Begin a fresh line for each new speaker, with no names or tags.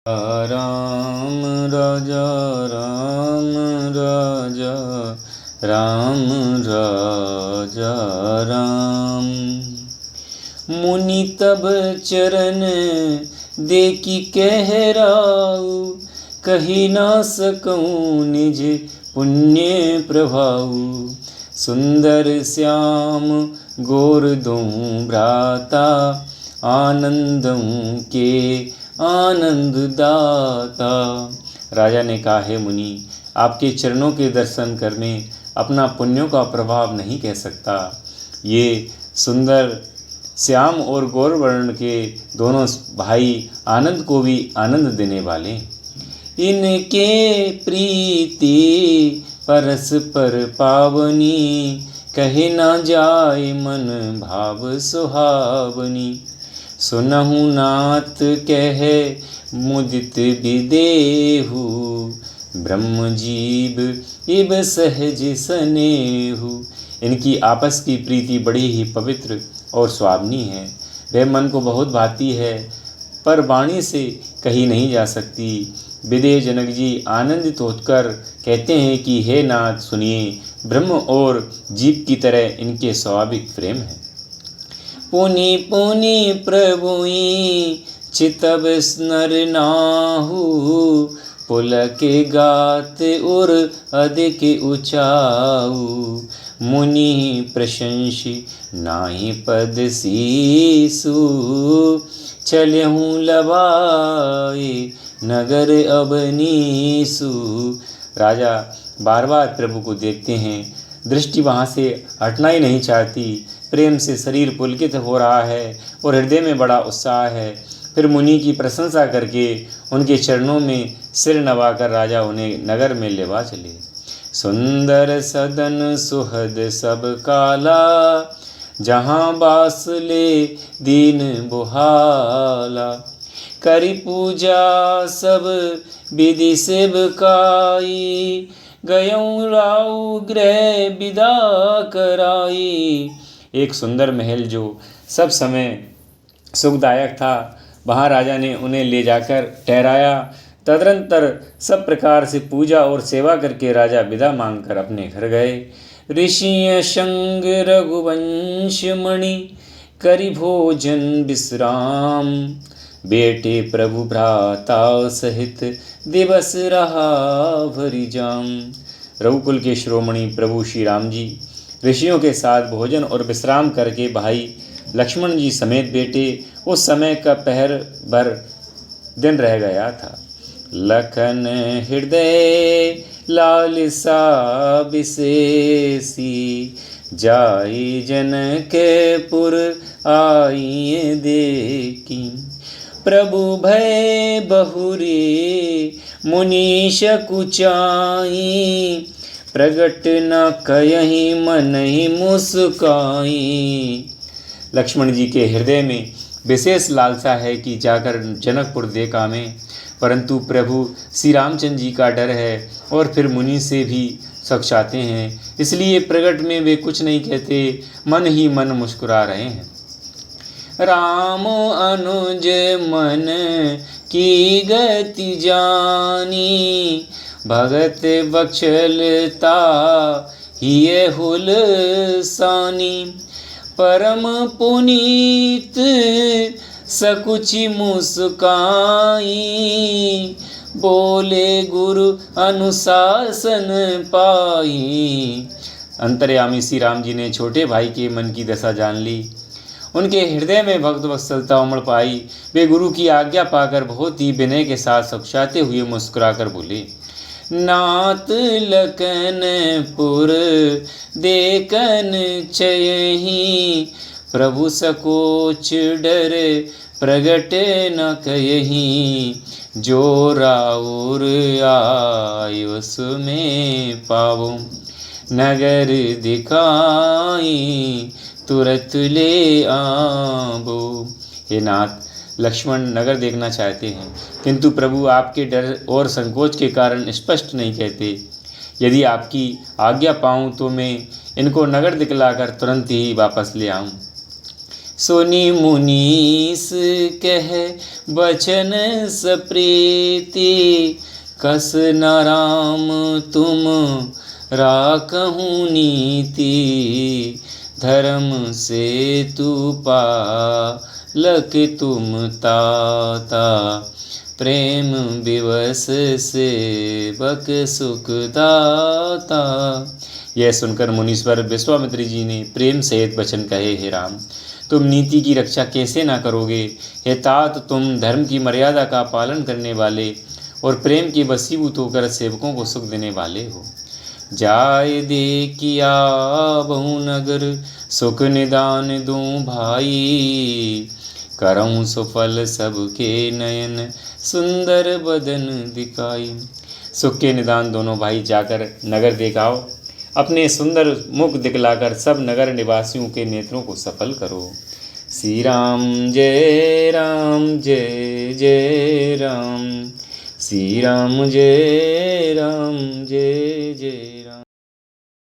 राम राजा राम राजा राम राजा राम। मुनि तब चरण देखी कहराऊ, कही ना सकूं निज पुण्य प्रभाऊ। सुंदर श्याम गोर दूं भ्राता, आनंदों के आनंद दाता। राजा ने कहा, हे मुनि, आपके चरणों के दर्शन करने अपना पुण्यों का प्रभाव नहीं कह सकता। ये सुंदर श्याम और गौर वर्ण के दोनों भाई आनंद को भी आनंद देने वाले। इनके प्रीति परस्पर पावनी, कहे ना जाए मन भाव सुहावनी। सुनहु नाथ कहे मुदित विदेहु, ब्रह्म जीव इब सहज सनेहु। इनकी आपस की प्रीति बड़ी ही पवित्र और स्वाभनी है। वह मन को बहुत भाती है, पर वाणी से कही नहीं जा सकती। विदेह जनक जी आनंदित होकर कहते हैं कि हे नाथ सुनिए, ब्रह्म और जीव की तरह इनके स्वाभाविक प्रेम है। पुनि पुनि प्रभुई चितब स्नर नाहु, पुलके गात उर अधिक उचाऊ। मुनि प्रशंसी नाहि पद सीसु, चलहु लबाए नगर अबनीसु। राजा बार बार प्रभु को देखते हैं, दृष्टि वहाँ से हटना ही नहीं चाहती। प्रेम से शरीर पुलकित हो रहा है और हृदय में बड़ा उत्साह है। फिर मुनि की प्रशंसा करके उनके चरणों में सिर नवाकर राजा उन्हें नगर में लेवा चले। सुंदर सदन सुहद सब काला, जहाँ बास ले दीन बुहाला। करी पूजा सब विधि सेवकाई, गयऊँ राउ गृह विदा कराई। एक सुंदर महल जो सब समय सुखदायक था, वहाँ राजा ने उन्हें ले जाकर ठहराया। तदनंतर सब प्रकार से पूजा और सेवा करके राजा विदा मांगकर अपने घर गए। ऋषि संग रघुवंश मणि, करी भोजन विश्राम। बेटे प्रभु भ्राता सहित, दिवस रहा भरी जाम। रघुकुल के शिरोमणि प्रभु श्री राम जी ऋषियों के साथ भोजन और विश्राम करके भाई लक्ष्मण जी समेत बेटे उस समय का पहर भर दिन रह गया था। लखन हृदय लालसा विशेषी, जाई जनकपुर आई देखी। प्रभु भय बहुरी मुनीश कुचाई, प्रगट न कयहि मनहि मुस्काई। लक्ष्मण जी के हृदय में विशेष लालसा है कि जाकर जनकपुर देख आवें, परंतु प्रभु श्री रामचंद्र जी का डर है और फिर मुनि से भी सकुचाते हैं, इसलिए प्रगट में वे कुछ नहीं कहते, मन ही मन मुस्कुरा रहे हैं। राम अनुज मन की गति जानी, भगत बक्षलता हिय हुल सानी। परम पुनीत सकुचि मुस्काई, बोले गुरु अनुशासन पाई। अंतर्यामी श्री राम जी ने छोटे भाई के मन की दशा जान ली। उनके हृदय में भक्त वत्सलता उमड़ पाई। वे गुरु की आज्ञा पाकर बहुत ही विनय के साथ सकुचाते हुए मुस्कुराकर बोले, नाथ लखनपुर देखन चयहि, प्रभु सकोच डर प्रगट न कयहि। जो राउर आयो सुमें पावो, नगर दिखाई तुरत ले आबो। हे नाथ, लक्ष्मण नगर देखना चाहते हैं, किंतु प्रभु आपके डर और संकोच के कारण स्पष्ट नहीं कहते। यदि आपकी आज्ञा पाऊँ तो मैं इनको नगर दिखलाकर तुरंत ही वापस ले आऊँ। सुनि मुनीस कह बचन सप्रीति, कस न राम तुम राखहु नीति, धर्म से तू पालक तुम ताता, प्रेम विवश सेवक सुखदाता। यह सुनकर मुनीश्वर विश्वामित्र जी ने प्रेम सहित वचन कहे, हे राम, तुम नीति की रक्षा कैसे ना करोगे। हे तात, तुम धर्म की मर्यादा का पालन करने वाले और प्रेम के वशीभूत होकर सेवकों को सुख देने वाले हो। जाय दे किया बहु नगर, सुख निदान दूं भाई, करऊं सुफल सबके नयन, सुंदर बदन दिखाई। सुख के निदान दोनों भाई जाकर नगर देखाओ, अपने सुंदर मुख दिखलाकर सब नगर निवासियों के नेत्रों को सफल करो। श्री राम जय राम जय जय राम, श्री राम जय राम जय जय राम।